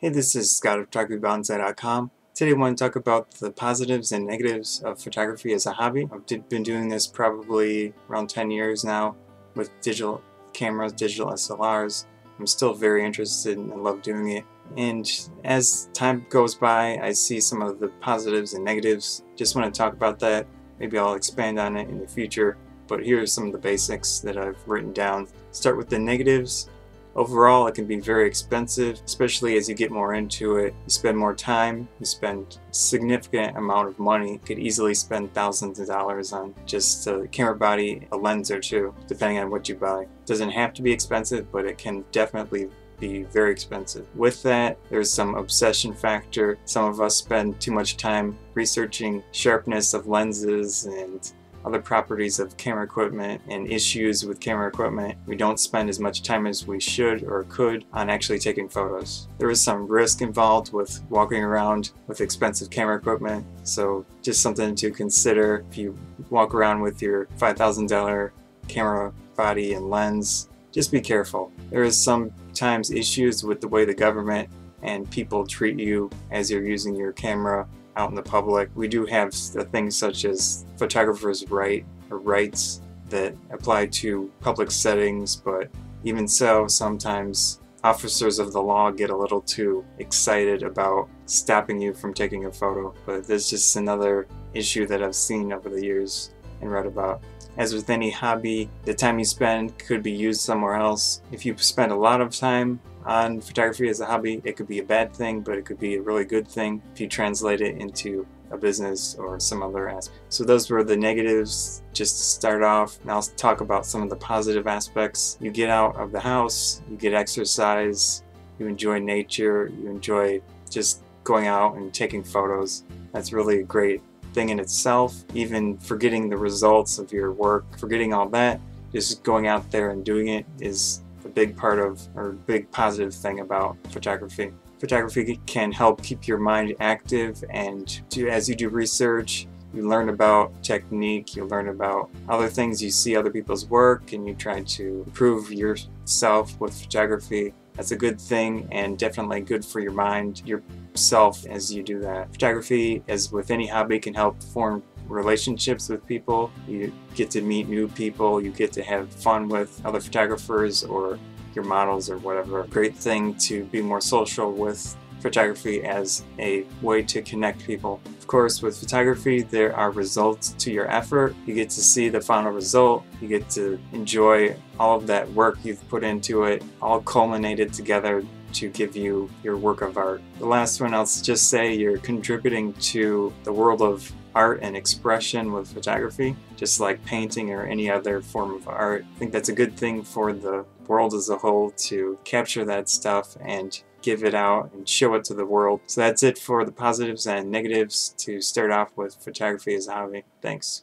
Hey, this is Scott of Banzai.com. Today I want to talk about the positives and negatives of photography as a hobby. I've been doing this probably around 10 years now with digital cameras, digital SLRs. I'm still very interested and love doing it. And as time goes by, I see some of the positives and negatives. Just want to talk about that. Maybe I'll expand on it in the future. But here are some of the basics that I've written down. Start with the negatives. Overall, it can be very expensive, especially as you get more into it. You spend more time, you spend a significant amount of money. You could easily spend thousands of dollars on just a camera body, a lens or two, depending on what you buy. It doesn't have to be expensive, but it can definitely be very expensive. With that, there's some obsession factor. Some of us spend too much time researching sharpness of lenses and other properties of camera equipment and issues with camera equipment. We don't spend as much time as we should or could on actually taking photos. There is some risk involved with walking around with expensive camera equipment, so just something to consider if you walk around with your $5,000 camera body and lens. Just be careful. There is sometimes issues with the way the government and people treat you as you're using your camera out in the public. We do have things such as photographer's rights that apply to public settings, but even so, sometimes officers of the law get a little too excited about stopping you from taking a photo. But there's just another issue that I've seen over the years and read about. As with any hobby, the time you spend could be used somewhere else. If you spend a lot of time on photography as a hobby, it could be a bad thing, but it could be a really good thing if you translate it into a business or some other aspect. So those were the negatives just to start off. Now I'll talk about some of the positive aspects. You get out of the house, you get exercise, you enjoy nature, you enjoy just going out and taking photos. That's really a great thing in itself. Even forgetting the results of your work, forgetting all that, just going out there and doing it is a big part of, or big positive thing about photography. Photography can help keep your mind active, and as you do research, you learn about technique, you learn about other things, you see other people's work, and you try to improve yourself with photography. That's a good thing and definitely good for your mind, yourself as you do that. Photography, as with any hobby, can help form relationships with people. You get to meet new people, you get to have fun with other photographers or your models or whatever. Great thing to be more social with photography as a way to connect people. Of course, with photography, there are results to your effort. You get to see the final result. You get to enjoy all of that work you've put into it, all culminated together to give you your work of art. The last one, I'll just say you're contributing to the world of art and expression with photography, just like painting or any other form of art. I think that's a good thing for the world as a whole, to capture that stuff and give it out and show it to the world. So that's it for the positives and negatives to start off with photography as a hobby. Thanks.